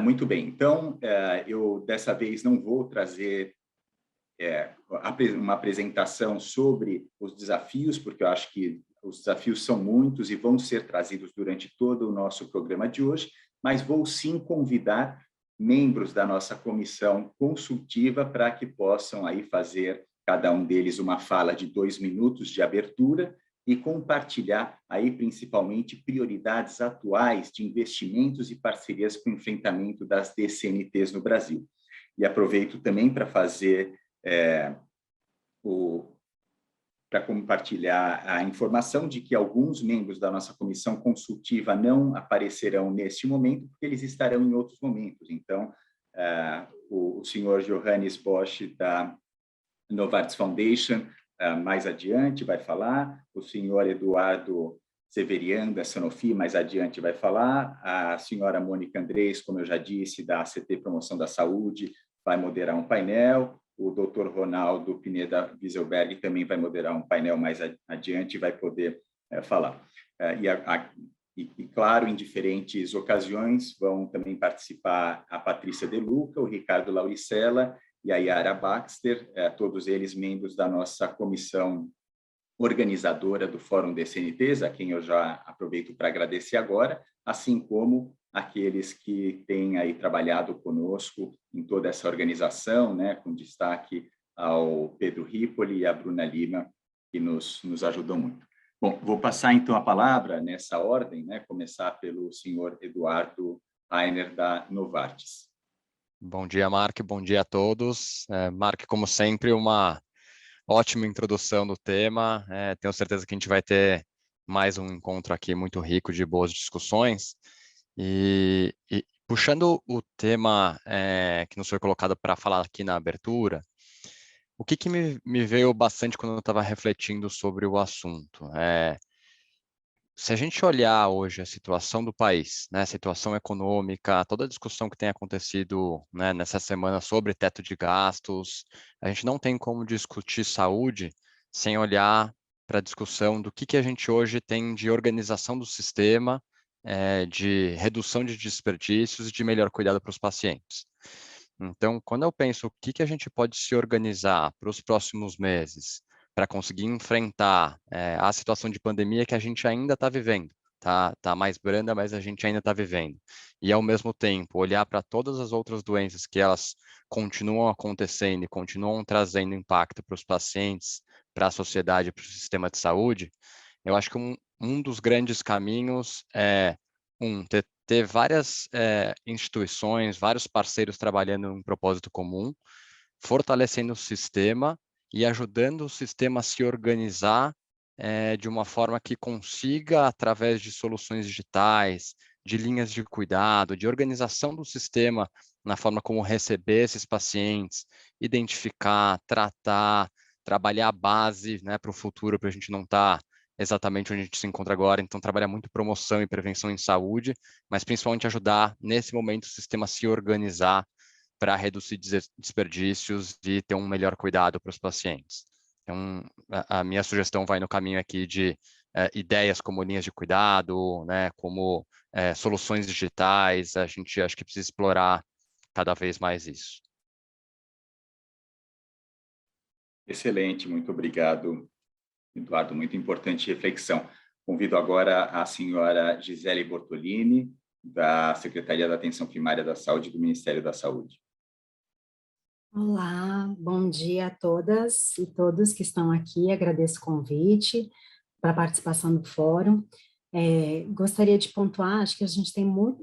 Muito bem, então, eu dessa vez não vou trazer uma apresentação sobre os desafios, porque eu acho que os desafios são muitos e vão ser trazidos durante todo o nosso programa de hoje, mas vou sim convidar membros da nossa comissão consultiva para que possam aí fazer, cada um deles, uma fala de 2 minutos de abertura e compartilhar aí principalmente prioridades atuais de investimentos e parcerias para o enfrentamento das DCNTs no Brasil. E aproveito também para fazer para compartilhar a informação de que alguns membros da nossa comissão consultiva não aparecerão neste momento, porque eles estarão em outros momentos. Então, o senhor Johannes Bosch, da Novartis Foundation, mais adiante vai falar, o senhor Eduardo Severian, da Sanofi, mais adiante vai falar, a senhora Mônica Andrés, como eu já disse, da ACT Promoção da Saúde, vai moderar um painel, o Dr. Ronaldo Pineda Wieselberg também vai moderar um painel mais adiante e vai poder falar. E, claro, em diferentes ocasiões vão também participar a Patrícia De Luca, o Ricardo Lauricella e a Yara Baxter, todos eles membros da nossa comissão organizadora do Fórum DCNTs, a quem eu já aproveito para agradecer agora, assim como aqueles que têm aí trabalhado conosco em toda essa organização, né, com destaque ao Pedro Ripoli e à Bruna Lima, que nos ajudam muito. Bom, vou passar então a palavra nessa ordem, né, começar pelo senhor Eduardo Rainer, da Novartis. Bom dia, Mark, bom dia a todos. Mark, como sempre, uma ótima introdução do tema. Tenho certeza que a gente vai ter mais um encontro aqui muito rico de boas discussões. E puxando o tema que nos foi colocado para falar aqui na abertura, o que me veio bastante quando eu estava refletindo sobre o assunto? Se a gente olhar hoje a situação do país, né, a situação econômica, toda a discussão que tem acontecido, né, nessa semana sobre teto de gastos, a gente não tem como discutir saúde sem olhar para a discussão do que a gente hoje tem de organização do sistema, de redução de desperdícios e de melhor cuidado para os pacientes. Então, quando eu penso o que a gente pode se organizar para os próximos meses, para conseguir enfrentar a situação de pandemia que a gente ainda está vivendo, tá mais branda, mas a gente ainda está vivendo. E, ao mesmo tempo, olhar para todas as outras doenças que elas continuam acontecendo e continuam trazendo impacto para os pacientes, para a sociedade, para o sistema de saúde, eu acho que um dos grandes caminhos é, ter várias instituições, vários parceiros trabalhando em um propósito comum, fortalecendo o sistema e ajudando o sistema a se organizar de uma forma que consiga, através de soluções digitais, de linhas de cuidado, de organização do sistema na forma como receber esses pacientes, identificar, tratar, trabalhar a base, né, para o futuro, para a gente não estar exatamente onde a gente se encontra agora. Então, trabalhar muito promoção e prevenção em saúde, mas principalmente ajudar, nesse momento, o sistema a se organizar para reduzir desperdícios e ter um melhor cuidado para os pacientes. Então, a minha sugestão vai no caminho aqui de ideias como linhas de cuidado, né, como soluções digitais. A gente acho que precisa explorar cada vez mais isso. Excelente, muito obrigado, Eduardo, muito importante reflexão. Convido agora a senhora Gisele Bortolini, da Secretaria da Atenção Primária da Saúde do Ministério da Saúde. Olá, bom dia a todas e todos que estão aqui. Agradeço o convite para a participação do fórum. Gostaria de pontuar, acho que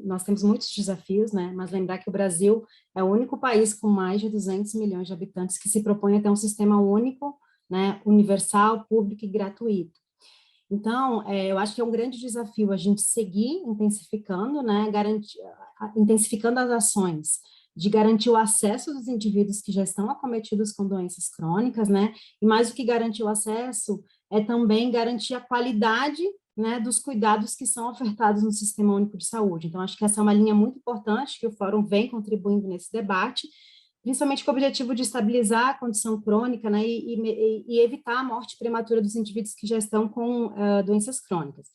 nós temos muitos desafios, né? Mas lembrar que o Brasil é o único país com mais de 200 milhões de habitantes que se propõe a ter um sistema único, né, universal, público e gratuito. Então, eu acho que é um grande desafio a gente seguir intensificando, né, intensificando as ações de garantir o acesso dos indivíduos que já estão acometidos com doenças crônicas, né, e mais do que garantir o acesso, é também garantir a qualidade, né, dos cuidados que são ofertados no Sistema Único de Saúde. Então, acho que essa é uma linha muito importante que o Fórum vem contribuindo nesse debate, principalmente com o objetivo de estabilizar a condição crônica, né, e evitar a morte prematura dos indivíduos que já estão com doenças crônicas.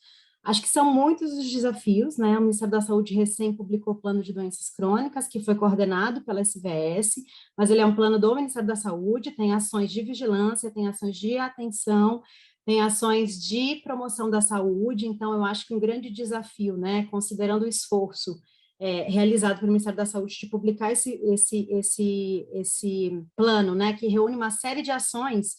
Acho que são muitos os desafios, né? O Ministério da Saúde recém publicou o plano de doenças crônicas, que foi coordenado pela SVS, mas ele é um plano do Ministério da Saúde, tem ações de vigilância, tem ações de atenção, tem ações de promoção da saúde, então eu acho que um grande desafio, né, considerando o esforço realizado pelo Ministério da Saúde de publicar esse plano, né, que reúne uma série de ações.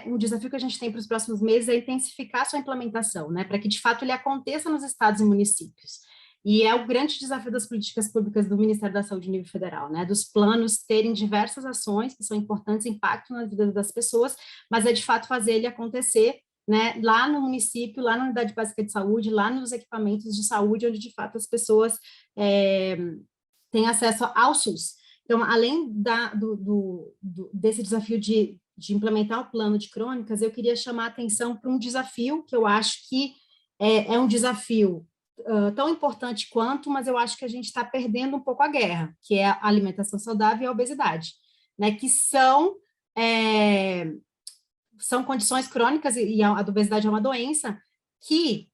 Um desafio que a gente tem para os próximos meses é intensificar sua implementação, né, para que de fato ele aconteça nos estados e municípios. E é o grande desafio das políticas públicas do Ministério da Saúde a nível federal, né, dos planos terem diversas ações que são importantes, impactam na vida das pessoas, mas é de fato fazer ele acontecer, né, lá no município, lá na unidade básica de saúde, lá nos equipamentos de saúde, onde de fato as pessoas têm acesso ao SUS. Então, além desse desafio de implementar o plano de crônicas, eu queria chamar a atenção para um desafio que eu acho que é um desafio tão importante quanto, mas eu acho que a gente está perdendo um pouco a guerra, que é a alimentação saudável e a obesidade, né, que são condições crônicas, e a obesidade é uma doença que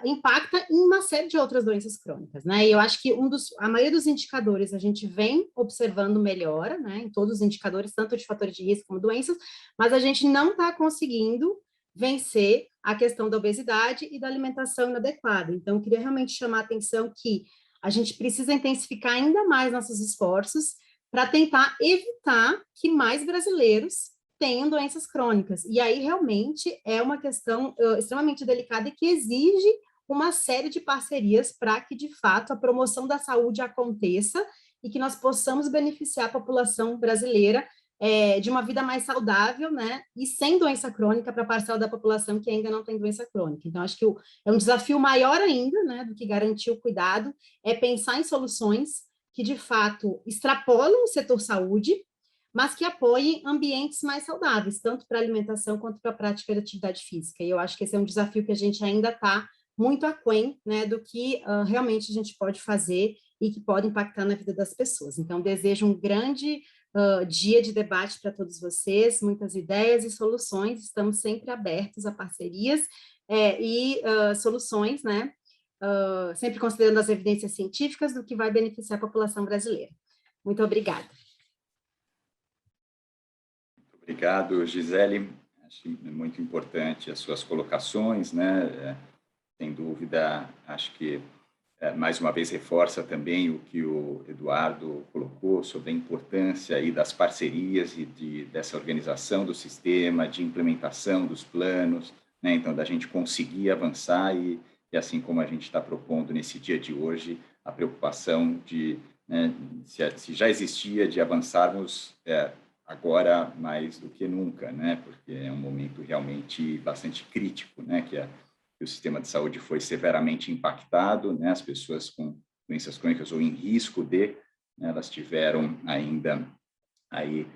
impacta em uma série de outras doenças crônicas, né? E eu acho que a maioria dos indicadores a gente vem observando melhora, né? Em todos os indicadores, tanto de fatores de risco como doenças, mas a gente não está conseguindo vencer a questão da obesidade e da alimentação inadequada. Então, eu queria realmente chamar a atenção que a gente precisa intensificar ainda mais nossos esforços para tentar evitar que mais brasileiros tenham doenças crônicas. E aí, realmente, é uma questão extremamente delicada e que exige uma série de parcerias para que, de fato, a promoção da saúde aconteça e que nós possamos beneficiar a população brasileira de uma vida mais saudável, né, e sem doença crônica para a parcela da população que ainda não tem doença crônica. Então, acho que é um desafio maior ainda, né, do que garantir o cuidado, é pensar em soluções que, de fato, extrapolam o setor saúde, mas que apoiem ambientes mais saudáveis, tanto para a alimentação quanto para a prática de atividade física. E eu acho que esse é um desafio que a gente ainda está muito aquém, né, do que realmente a gente pode fazer e que pode impactar na vida das pessoas. Então, desejo um grande dia de debate para todos vocês, muitas ideias e soluções, estamos sempre abertos a parcerias e soluções, né, sempre considerando as evidências científicas do que vai beneficiar a população brasileira. Muito obrigada. Obrigado, Gisele. Acho muito importante as suas colocações, né? Sem dúvida, acho que mais uma vez reforça também o que o Eduardo colocou sobre a importância aí das parcerias e dessa organização do sistema, de implementação dos planos, né? Então, da gente conseguir avançar e assim como a gente está propondo nesse dia de hoje, a preocupação de, né, se já existia, de avançarmos agora mais do que nunca, né? Porque é um momento realmente bastante crítico, né? Que o sistema de saúde foi severamente impactado, né? As pessoas com doenças crônicas ou em risco de, né, elas tiveram ainda aí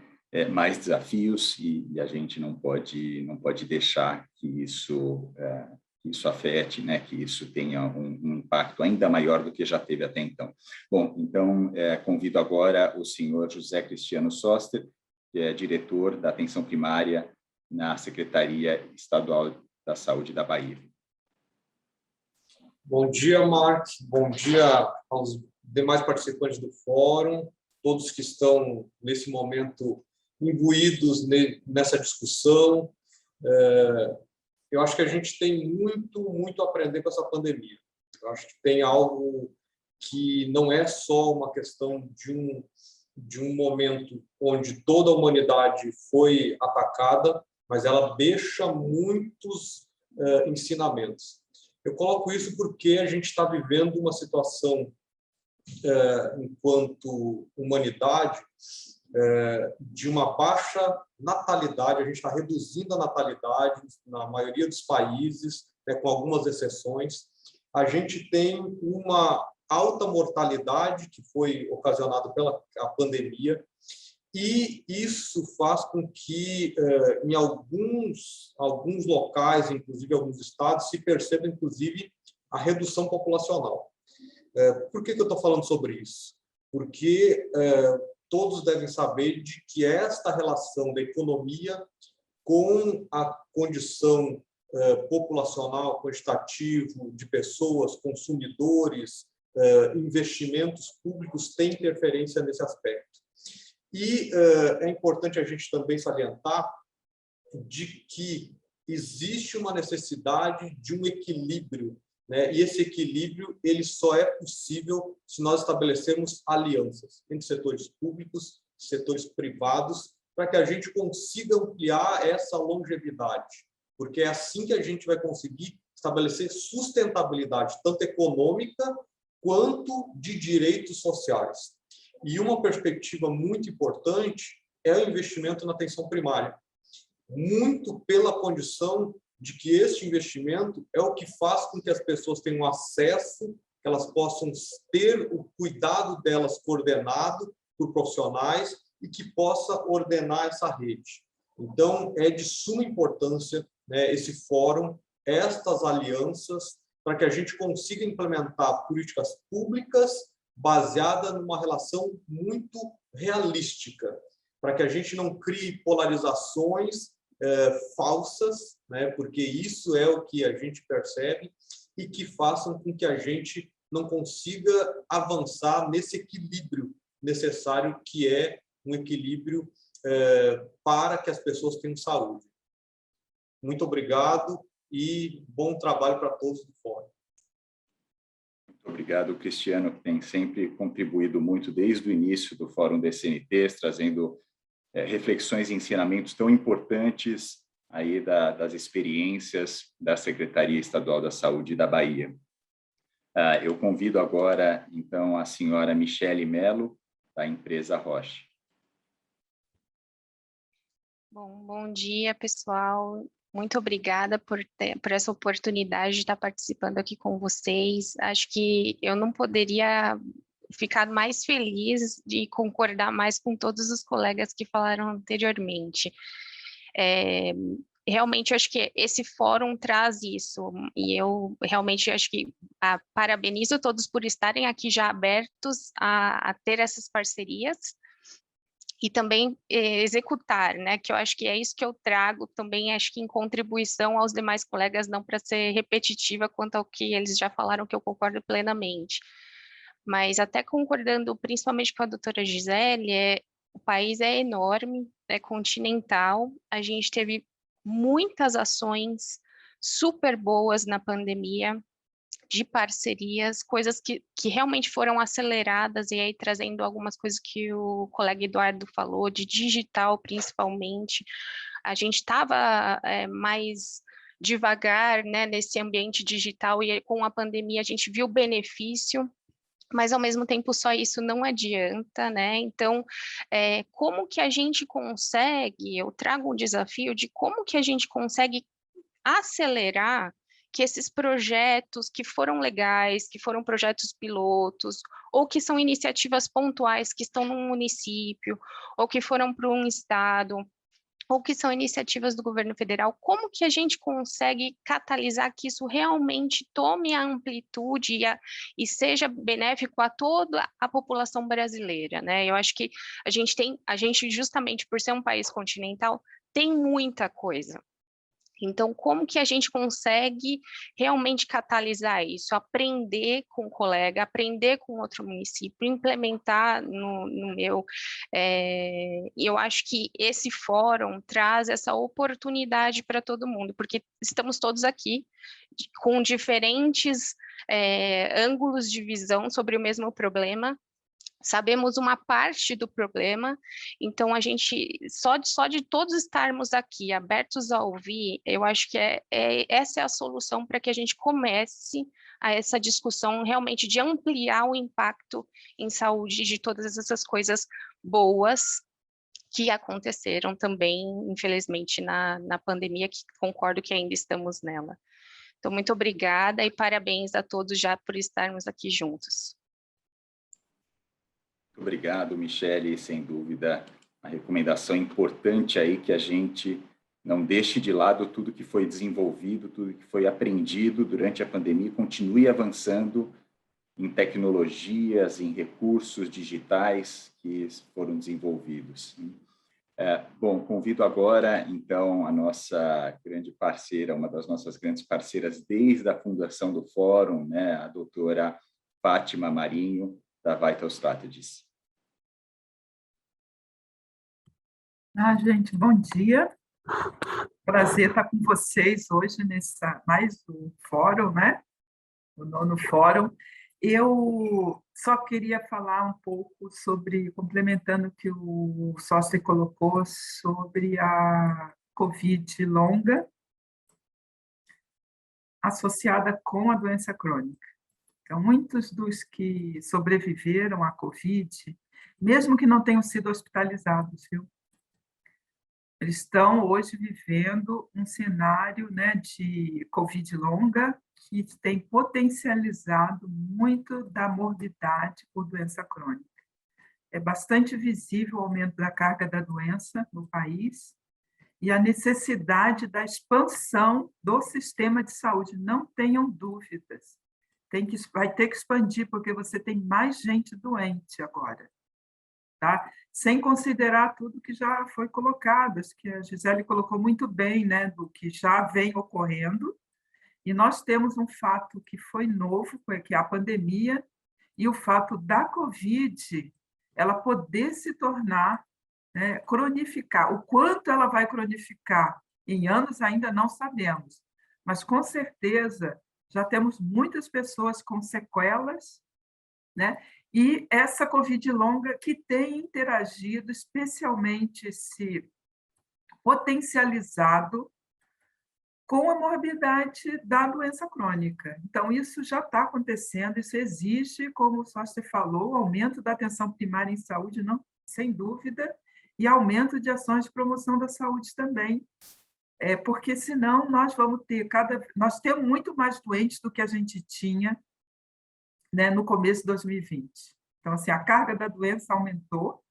mais desafios e a gente não pode deixar que isso afete, né? Que isso tenha um impacto ainda maior do que já teve até então. Bom, então convido agora o senhor José Cristiano Soster, que é diretor da Atenção Primária na Secretaria Estadual da Saúde da Bahia. Bom dia, Mark. Bom dia aos demais participantes do fórum, todos que estão, nesse momento, imbuídos nessa discussão. Eu acho que a gente tem muito a aprender com essa pandemia. Eu acho que tem algo que não é só uma questão de um momento onde toda a humanidade foi atacada, mas ela deixa muitos ensinamentos. Eu coloco isso porque a gente está vivendo uma situação, enquanto humanidade, de uma baixa natalidade. A gente está reduzindo a natalidade na maioria dos países, né, com algumas exceções. A gente tem uma alta mortalidade que foi ocasionada pela pandemia, e isso faz com que, em alguns locais, inclusive alguns estados, se perceba, inclusive, a redução populacional. Por que eu estou falando sobre isso? Porque todos devem saber de que esta relação da economia com a condição populacional, quantitativo de pessoas, consumidores, investimentos públicos tem interferência nesse aspecto. E é importante a gente também salientar de que existe uma necessidade de um equilíbrio, né? E esse equilíbrio ele só é possível se nós estabelecermos alianças entre setores públicos e setores privados para que a gente consiga ampliar essa longevidade, porque é assim que a gente vai conseguir estabelecer sustentabilidade, tanto econômica quanto de direitos sociais. E uma perspectiva muito importante é o investimento na atenção primária, muito pela condição de que este investimento é o que faz com que as pessoas tenham acesso, que elas possam ter o cuidado delas coordenado por profissionais e que possa ordenar essa rede. Então, é de suma importância, né, esse fórum, estas alianças, para que a gente consiga implementar políticas públicas baseadas numa relação muito realística, para que a gente não crie polarizações falsas, né, porque isso é o que a gente percebe, e que façam com que a gente não consiga avançar nesse equilíbrio necessário, que é um equilíbrio para que as pessoas tenham saúde. Muito obrigado e bom trabalho para todos do Fórum. Muito obrigado, Cristiano, que tem sempre contribuído muito desde o início do Fórum DCNTs, trazendo reflexões e ensinamentos tão importantes aí das experiências da Secretaria Estadual da Saúde da Bahia. Eu convido agora, então, a senhora Michele Mello, da empresa Roche. Bom dia, pessoal. Muito obrigada por essa oportunidade de estar participando aqui com vocês. Acho que eu não poderia ficar mais feliz de concordar mais com todos os colegas que falaram anteriormente. Realmente, eu acho que esse fórum traz isso, e eu realmente acho que parabenizo todos por estarem aqui já abertos a ter essas parcerias, e também executar, né, que eu acho que é isso que eu trago também, acho que em contribuição aos demais colegas, não para ser repetitiva quanto ao que eles já falaram, que eu concordo plenamente. Mas até concordando principalmente com a doutora Gisele, o país é enorme, é continental, a gente teve muitas ações super boas na pandemia, de parcerias, coisas que realmente foram aceleradas, e aí trazendo algumas coisas que o colega Eduardo falou, de digital principalmente, a gente estava mais devagar, né, nesse ambiente digital, e com a pandemia a gente viu o benefício, mas ao mesmo tempo só isso não adianta, né? Então, como que a gente consegue, eu trago um desafio de como que a gente consegue acelerar que esses projetos que foram legais, que foram projetos pilotos, ou que são iniciativas pontuais que estão num município, ou que foram para um estado, ou que são iniciativas do governo federal, como que a gente consegue catalisar que isso realmente tome a amplitude e seja benéfico a toda a população brasileira, né? Eu acho que a gente justamente por ser um país continental, tem muita coisa. Então, como que a gente consegue realmente catalisar isso? Aprender com o colega, aprender com outro município, implementar no meu... E eu acho que esse fórum traz essa oportunidade para todo mundo, porque estamos todos aqui com diferentes ângulos de visão sobre o mesmo problema, sabemos uma parte do problema, então a gente, só de todos estarmos aqui abertos a ouvir, eu acho que essa é a solução para que a gente comece a essa discussão realmente de ampliar o impacto em saúde de todas essas coisas boas que aconteceram também, infelizmente, na pandemia, que concordo que ainda estamos nela. Então, muito obrigada e parabéns a todos já por estarmos aqui juntos. Obrigado, Michele, sem dúvida, uma recomendação importante aí que a gente não deixe de lado tudo que foi desenvolvido, tudo que foi aprendido durante a pandemia, continue avançando em tecnologias, em recursos digitais que foram desenvolvidos. Bom, convido agora, então, a nossa grande parceira, uma das nossas grandes parceiras desde a fundação do Fórum, né, a doutora Fátima Marinho, da Vital Strategies. Gente, bom dia. Prazer estar com vocês hoje mais um fórum, né? O 9º fórum. Eu só queria falar um pouco complementando o que o Sócio colocou sobre a Covid longa associada com a doença crônica. Então, muitos dos que sobreviveram à Covid, mesmo que não tenham sido hospitalizados, viu? Eles estão hoje vivendo um cenário, né, de Covid longa que tem potencializado muito da morbidade por doença crônica. É bastante visível o aumento da carga da doença no país e a necessidade da expansão do sistema de saúde. Não tenham dúvidas. Vai ter que expandir, porque você tem mais gente doente agora. Tá? Sem considerar tudo que já foi colocado, acho que a Gisele colocou muito bem, né, do que já vem ocorrendo, e nós temos um fato que foi novo, que é a pandemia, e o fato da Covid, ela poder se tornar, né, cronificar. O quanto ela vai cronificar em anos ainda não sabemos, mas com certeza já temos muitas pessoas com sequelas, né? E essa Covid longa que tem interagido, especialmente se potencializado com a morbidade da doença crônica. Então, isso já está acontecendo, isso exige, como o Sócio falou, aumento da atenção primária em saúde, não, sem dúvida, e aumento de ações de promoção da saúde também. Porque, senão, nós temos muito mais doentes do que a gente tinha, né, no começo de 2020. Então, assim, a carga da doença aumentou,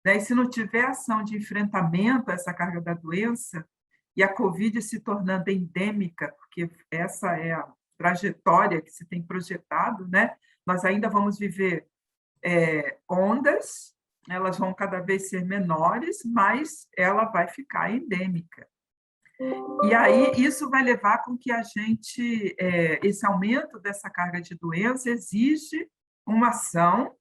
né, e se não tiver ação de enfrentamento a essa carga da doença, e a Covid se tornando endêmica, porque essa é a trajetória que se tem projetado, né, nós ainda vamos viver ondas, elas vão cada vez ser menores, mas ela vai ficar endêmica. E aí isso vai levar com que esse aumento dessa carga de doença exige uma ação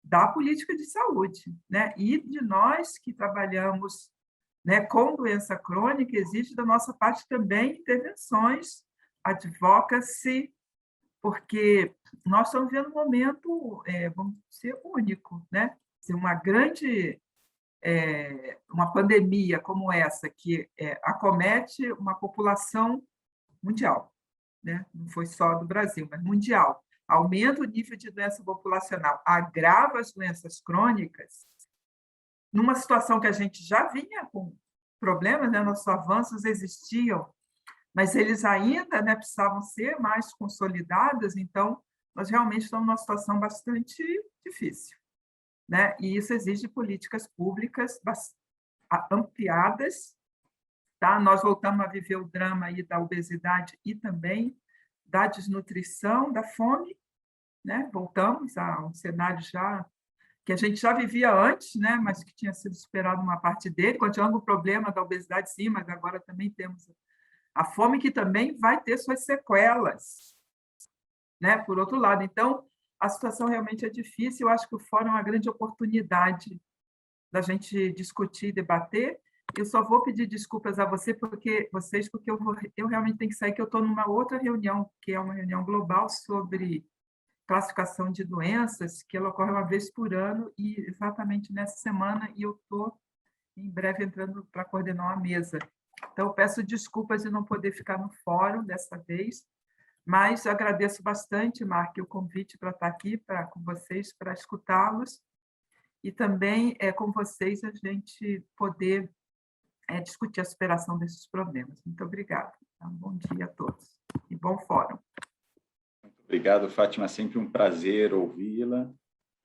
da política de saúde, né? E de nós que trabalhamos, né, com doença crônica, exige da nossa parte também intervenções, advocacy, porque nós estamos vivendo um momento, vamos dizer, único, né? Uma pandemia como essa, que acomete uma população mundial, né? Não foi só do Brasil, mas mundial. Aumenta o nível de doença populacional, agrava as doenças crônicas, numa situação que a gente já vinha com problemas, né? Nossos avanços existiam, mas eles ainda, né, precisavam ser mais consolidados, então nós realmente estamos numa situação bastante difícil, né? E isso exige políticas públicas ampliadas, tá? Nós voltamos a viver o drama aí da obesidade e também da desnutrição, da fome, né? Voltamos a um cenário que a gente já vivia antes, né? Mas que tinha sido superado uma parte dele. Continuando o problema da obesidade, sim, mas agora também temos a fome, que também vai ter suas sequelas, né? Por outro lado, então, a situação realmente é difícil. Eu acho que o Fórum é uma grande oportunidade da gente discutir e debater. Eu só vou pedir desculpas a vocês, porque eu realmente tenho que sair, que eu estou numa outra reunião, que é uma reunião global sobre classificação de doenças, que ela ocorre uma vez por ano, e exatamente nessa semana, e eu estou, em breve, entrando para coordenar uma mesa. Então, eu peço desculpas de não poder ficar no fórum dessa vez, mas eu agradeço bastante, Mark, o convite para estar aqui com vocês, para escutá-los, e também com vocês a gente poder discutir a superação desses problemas. Muito obrigada. Então, bom dia a todos e bom fórum. Muito obrigado, Fátima. Sempre um prazer ouvi-la,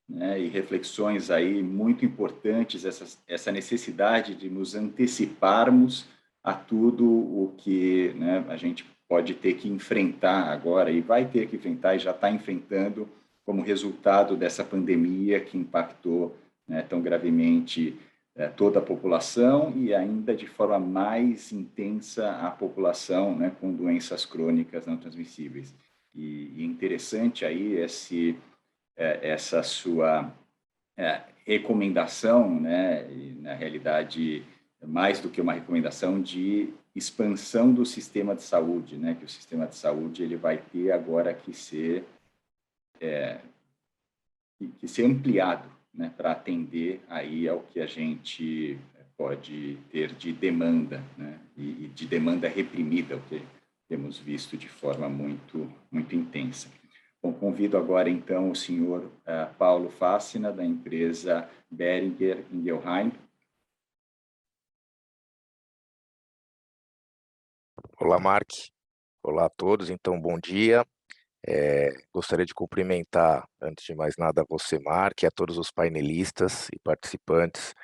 né? E reflexões aí muito importantes, essa necessidade de nos anteciparmos a tudo o que, né, a gente pode ter que enfrentar agora, e vai ter que enfrentar, e já está enfrentando, como resultado dessa pandemia que impactou, né, tão gravemente toda a população e ainda de forma mais intensa a população, né, com doenças crônicas não transmissíveis. E interessante aí essa sua recomendação, né, e, na realidade, mais do que uma recomendação de expansão do sistema de saúde, né, que o sistema de saúde ele vai ter agora que ser ampliado, né, para atender aí ao que a gente pode ter de demanda, né, e de demanda reprimida, o que temos visto de forma muito intensa. Bom, convido agora, então, o senhor Paulo Fassina, da empresa Boehringer Ingelheim. Olá, Mark. Olá a todos. Então, bom dia. Gostaria de cumprimentar, antes de mais nada, você, Mark, e a todos os painelistas e participantes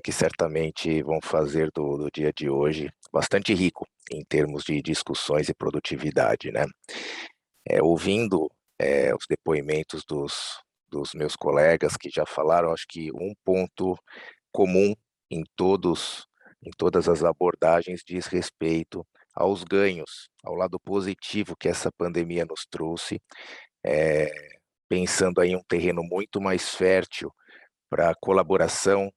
que certamente vão fazer do dia de hoje bastante rico em termos de discussões e produtividade, né? Ouvindo os depoimentos dos meus colegas que já falaram, acho que um ponto comum em todas as abordagens diz respeito aos ganhos, ao lado positivo que essa pandemia nos trouxe, pensando aí em um terreno muito mais fértil para colaboração,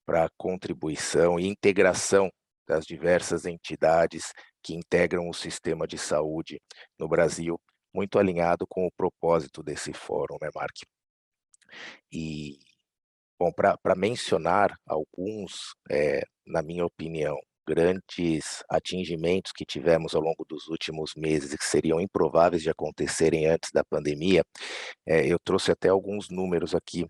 para contribuição e integração das diversas entidades que integram o sistema de saúde no Brasil, muito alinhado com o propósito desse fórum, né, Mark? E, bom, para mencionar alguns, na minha opinião, grandes atingimentos que tivemos ao longo dos últimos meses e que seriam improváveis de acontecerem antes da pandemia, eu trouxe até alguns números aqui,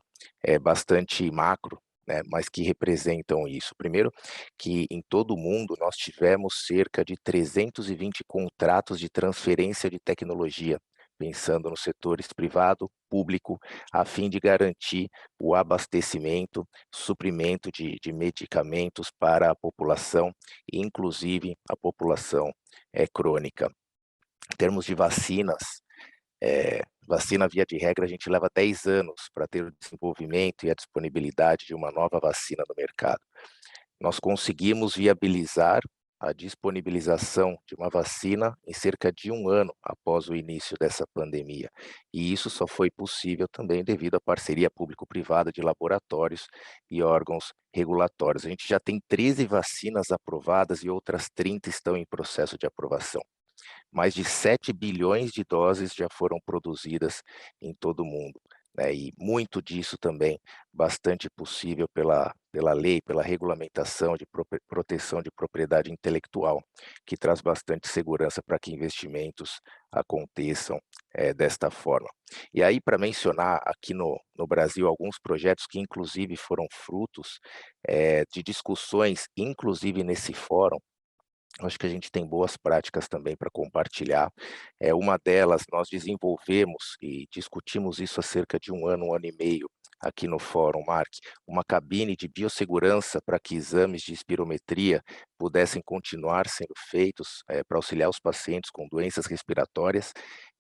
bastante macro, né, mas que representam isso. Primeiro, que em todo o mundo nós tivemos cerca de 320 contratos de transferência de tecnologia, pensando nos setores privado, público, a fim de garantir o abastecimento, suprimento de medicamentos para a população, inclusive a população crônica. Em termos de vacinas, vacina, via de regra, a gente leva 10 anos para ter o desenvolvimento e a disponibilidade de uma nova vacina no mercado. Nós conseguimos viabilizar a disponibilização de uma vacina em cerca de 1 ano após o início dessa pandemia. E isso só foi possível também devido à parceria público-privada de laboratórios e órgãos regulatórios. A gente já tem 13 vacinas aprovadas e outras 30 estão em processo de aprovação. Mais de 7 bilhões de doses já foram produzidas em todo o mundo, né? E muito disso também bastante possível pela lei, pela regulamentação de proteção de propriedade intelectual, que traz bastante segurança para que investimentos aconteçam desta forma. E aí, para mencionar aqui no Brasil alguns projetos que inclusive foram frutos de discussões, inclusive nesse fórum, acho que a gente tem boas práticas também para compartilhar. Uma delas, nós desenvolvemos e discutimos isso há cerca de 1 ano e meio, aqui no Fórum, Mark, uma cabine de biossegurança para que exames de espirometria pudessem continuar sendo feitos para auxiliar os pacientes com doenças respiratórias.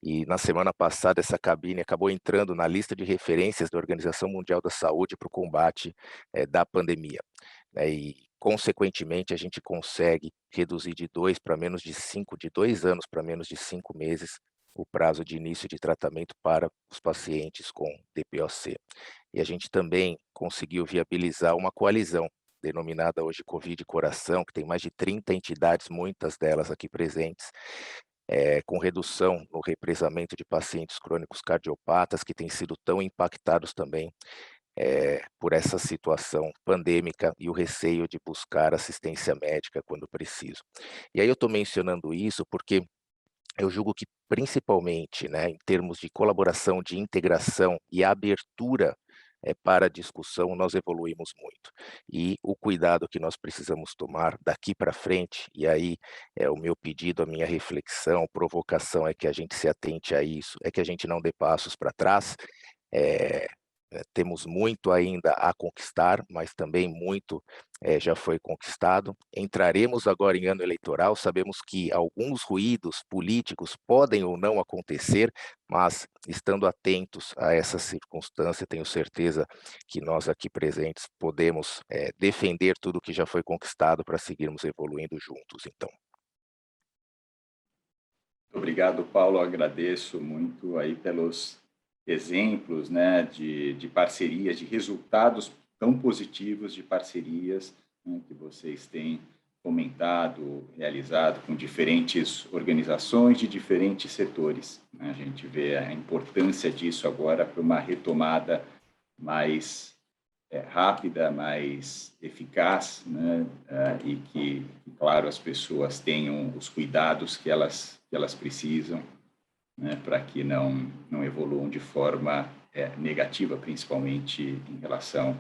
E na semana passada, essa cabine acabou entrando na lista de referências da Organização Mundial da Saúde para o combate da pandemia. E, consequentemente, a gente consegue reduzir de 2 para menos de 5, de 2 anos para menos de 5 meses, o prazo de início de tratamento para os pacientes com DPOC. E a gente também conseguiu viabilizar uma coalizão, denominada hoje Covid Coração, que tem mais de 30 entidades, muitas delas aqui presentes, com redução no represamento de pacientes crônicos cardiopatas, que têm sido tão impactados também por essa situação pandêmica e o receio de buscar assistência médica quando preciso. E aí eu estou mencionando isso porque eu julgo que, principalmente, né, em termos de colaboração, de integração e abertura para a discussão, nós evoluímos muito. E o cuidado que nós precisamos tomar daqui para frente, e aí o meu pedido, a minha reflexão, provocação é que a gente se atente a isso, é que a gente não dê passos para trás, temos muito ainda a conquistar, mas também muito já foi conquistado. Entraremos agora em ano eleitoral, sabemos que alguns ruídos políticos podem ou não acontecer, mas estando atentos a essa circunstância, tenho certeza que nós aqui presentes podemos defender tudo que já foi conquistado para seguirmos evoluindo juntos, então. Obrigado, Paulo. Agradeço muito aí pelos exemplos, né, de parcerias, de resultados tão positivos de parcerias, né, que vocês têm comentado, realizado com diferentes organizações de diferentes setores, né? A gente vê a importância disso agora para uma retomada mais rápida, mais eficaz, né? E que, claro, as pessoas tenham os cuidados que elas precisam, né, para que não evoluam de forma negativa, principalmente em relação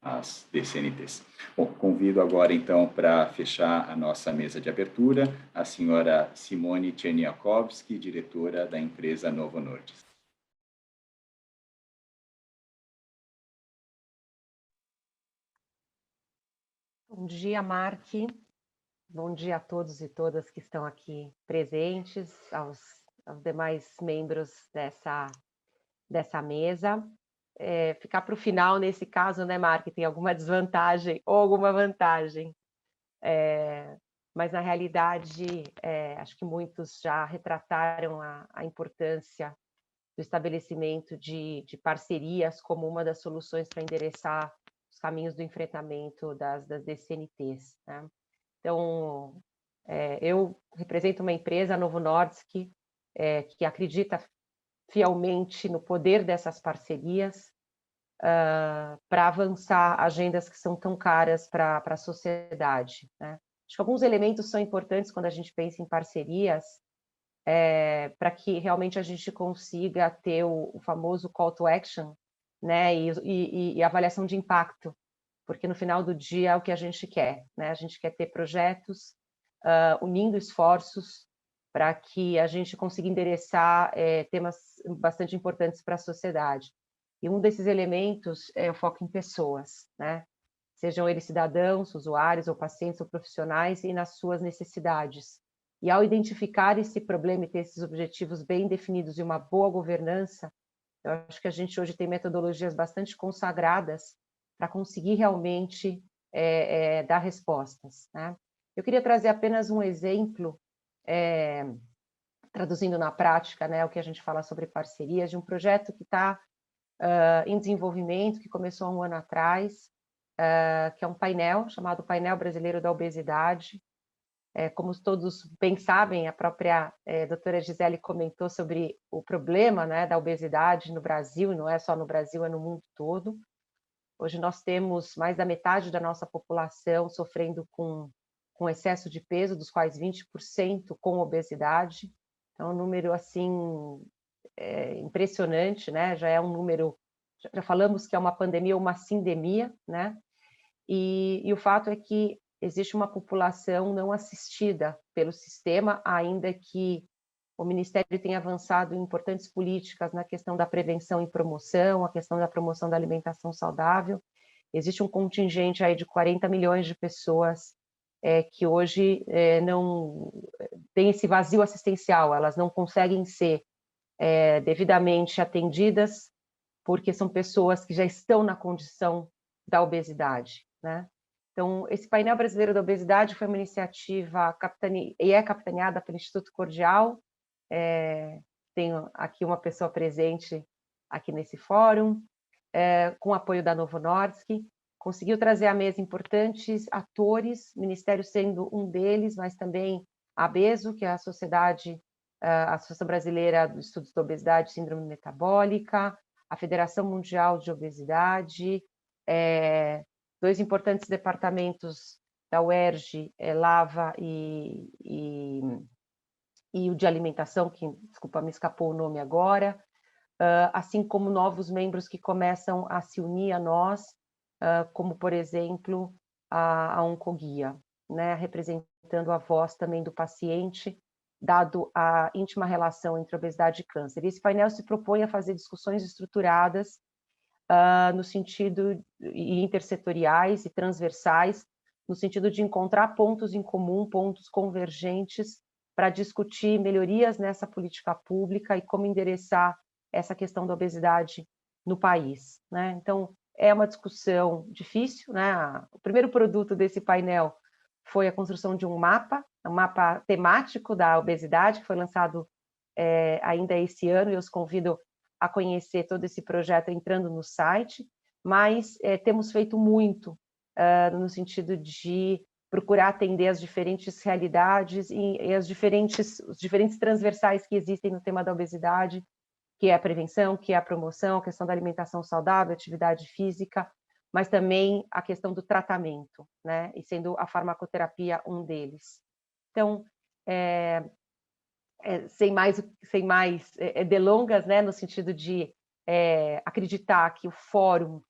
às DCNTs. Bom, convido agora, então, para fechar a nossa mesa de abertura, a senhora Simone Czerniakowski, diretora da empresa Novo Nordisk. Bom dia, Mark. Bom dia a todos e todas que estão aqui presentes, aos demais membros dessa mesa. Ficar para o final, nesse caso, né, Mark, tem alguma desvantagem ou alguma vantagem. Mas, na realidade, acho que muitos já retrataram a importância do estabelecimento de parcerias como uma das soluções para endereçar os caminhos do enfrentamento das DCNTs, né? Então, eu represento uma empresa, a Novo Nordisk, que acredita fielmente no poder dessas parcerias para avançar agendas que são tão caras para a sociedade, né? Acho que alguns elementos são importantes quando a gente pensa em parcerias, para que realmente a gente consiga ter o famoso call to action, né, e avaliação de impacto, porque no final do dia é o que a gente quer, né? A gente quer ter projetos unindo esforços para que a gente consiga endereçar temas bastante importantes para a sociedade. E um desses elementos é o foco em pessoas, né? Sejam eles cidadãos, usuários ou pacientes ou profissionais, e nas suas necessidades. E ao identificar esse problema e ter esses objetivos bem definidos e uma boa governança, eu acho que a gente hoje tem metodologias bastante consagradas para conseguir realmente dar respostas, né? Eu queria trazer apenas um exemplo, traduzindo na prática, né, o que a gente fala sobre parcerias, de um projeto que está em desenvolvimento, que começou há um ano atrás, que é um painel chamado Painel Brasileiro da Obesidade. Como todos bem sabem, a própria doutora Gisele comentou sobre o problema, né, da obesidade no Brasil, e não é só no Brasil, é no mundo todo. Hoje nós temos mais da metade da nossa população sofrendo com excesso de peso, dos quais 20% com obesidade. Então, um número assim impressionante, né? Já é um número, já falamos que é uma pandemia ou uma sindemia, né? E o fato é que existe uma população não assistida pelo sistema, ainda que o Ministério tenha avançado em importantes políticas na questão da prevenção e promoção, a questão da promoção da alimentação saudável. Existe um contingente aí de 40 milhões de pessoas que hoje não tem esse vazio assistencial, elas não conseguem ser devidamente atendidas, porque são pessoas que já estão na condição da obesidade, né? Então, esse painel brasileiro da obesidade foi uma iniciativa e é capitaneada pelo Instituto Cordial. Tenho aqui uma pessoa presente aqui nesse fórum, com apoio da Novo Nordisk. Conseguiu trazer à mesa importantes atores, o Ministério sendo um deles, mas também a ABESO, que é a Associação Brasileira dos Estudos da Obesidade e Síndrome Metabólica, a Federação Mundial de Obesidade, dois importantes departamentos da UERJ, LAVA e o de alimentação, que, desculpa, me escapou o nome agora, assim como novos membros que começam a se unir a nós, como, por exemplo, a Oncoguia, né, representando a voz também do paciente, dado a íntima relação entre obesidade e câncer. E esse painel se propõe a fazer discussões estruturadas no sentido, e intersetoriais e transversais, no sentido de encontrar pontos em comum, pontos convergentes, para discutir melhorias nessa política pública e como endereçar essa questão da obesidade no país, né? Então, é uma discussão difícil, né? O primeiro produto desse painel foi a construção de um mapa temático da obesidade, que foi lançado ainda esse ano, e eu os convido a conhecer todo esse projeto entrando no site, mas temos feito muito no sentido de procurar atender as diferentes realidades e os diferentes transversais que existem no tema da obesidade, que é a prevenção, que é a promoção, a questão da alimentação saudável, atividade física, mas também a questão do tratamento, né? E sendo a farmacoterapia um deles. Então, sem mais delongas, né? No sentido de acreditar que o fórum,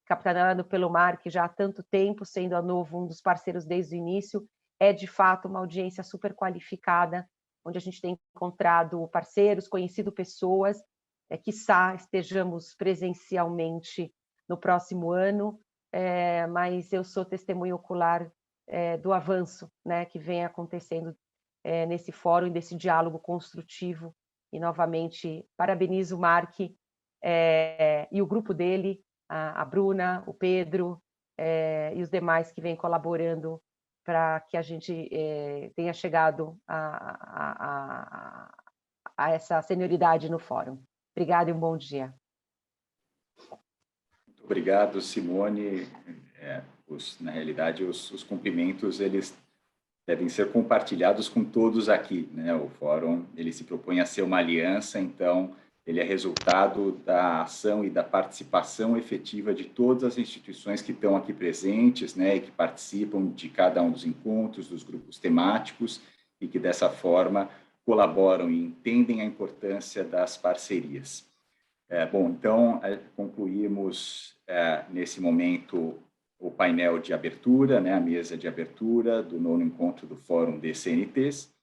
capitaneado pelo Mark já há tanto tempo, sendo a Novo um dos parceiros desde o início, é de fato uma audiência super qualificada, onde a gente tem encontrado parceiros, conhecido pessoas, quiçá estejamos presencialmente no próximo ano, mas eu sou testemunha ocular do avanço, né, que vem acontecendo nesse fórum, desse diálogo construtivo, e novamente parabenizo o Mark e o grupo dele, a Bruna, o Pedro e os demais que vêm colaborando para que a gente tenha chegado a essa senioridade no fórum. Obrigada e um bom dia. Muito obrigado, Simone. Na realidade, os cumprimentos, eles devem ser compartilhados com todos aqui, né? O fórum, ele se propõe a ser uma aliança, então ele é resultado da ação e da participação efetiva de todas as instituições que estão aqui presentes, né, e que participam de cada um dos encontros, dos grupos temáticos, e que, dessa forma, colaboram e entendem a importância das parcerias. Bom, então, concluímos, nesse momento, o painel de abertura, né, a mesa de abertura do 9º encontro do Fórum de CNTs.